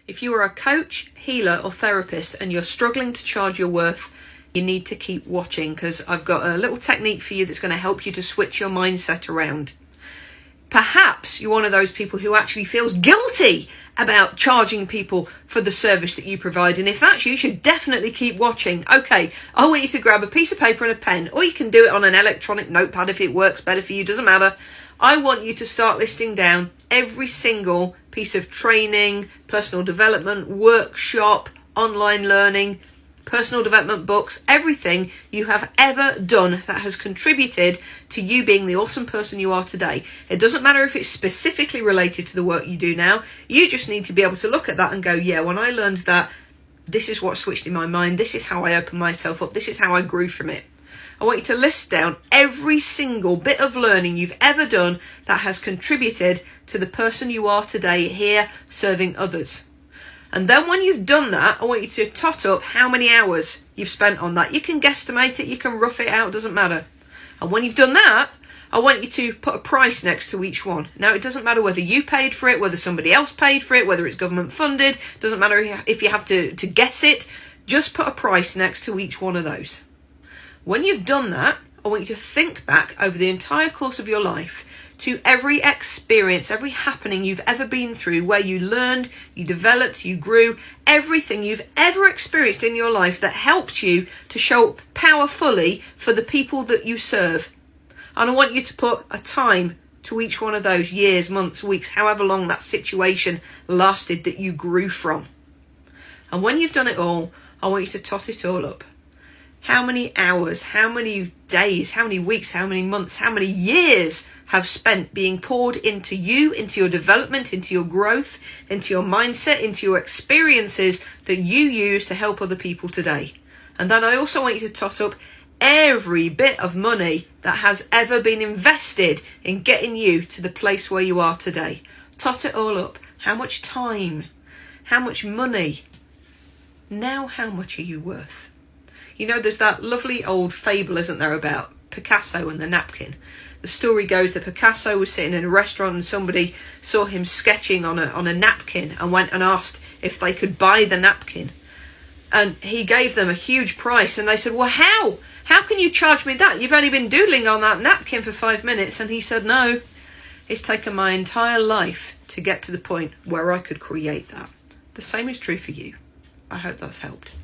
If you are a coach, healer or therapist and you're struggling to charge your worth, you need to keep watching, because I've got a little technique for you that's going to help you to switch your mindset around. Perhaps you're one of those people who actually feels guilty about charging people for the service that you provide. And if that's you should definitely keep watching. Okay, I want you to grab a piece of paper and a pen, or you can do it on an electronic notepad if it works better for you, doesn't matter. I want you to start listing down every single piece of training, personal development, workshop, online learning, personal development books, everything you have ever done that has contributed to you being the awesome person you are today. It doesn't matter if it's specifically related to the work you do now. You just need to be able to look at that and go, yeah, when I learned that, this is what switched in my mind. This is how I opened myself up. This is how I grew from it. I want you to list down every single bit of learning you've ever done that has contributed to the person you are today here serving others. And then when you've done that, I want you to tot up how many hours you've spent on that. You can guesstimate it, you can rough it out, doesn't matter. And when you've done that, I want you to put a price next to each one. Now, it doesn't matter whether you paid for it, whether somebody else paid for it, whether it's government funded. Doesn't matter if you have to guess it. Just put a price next to each one of those. When you've done that, I want you to think back over the entire course of your life to every experience, every happening you've ever been through, where you learned, you developed, you grew, everything you've ever experienced in your life that helped you to show up powerfully for the people that you serve. And I want you to put a time to each one of those years, months, weeks, however long that situation lasted that you grew from. And when you've done it all, I want you to tot it all up. How many hours, how many days, how many weeks, how many months, how many years have spent being poured into you, into your development, into your growth, into your mindset, into your experiences that you use to help other people today. And then I also want you to tot up every bit of money that has ever been invested in getting you to the place where you are today. Tot it all up. How much time? How much money? Now how much are you worth? You know, there's that lovely old fable, isn't there, about Picasso and the napkin. The story goes that Picasso was sitting in a restaurant and somebody saw him sketching on a napkin and went and asked if they could buy the napkin. And he gave them a huge price, and they said, well, how? How can you charge me that? You've only been doodling on that napkin for 5 minutes. And he said, no, it's taken my entire life to get to the point where I could create that. The same is true for you. I hope that's helped.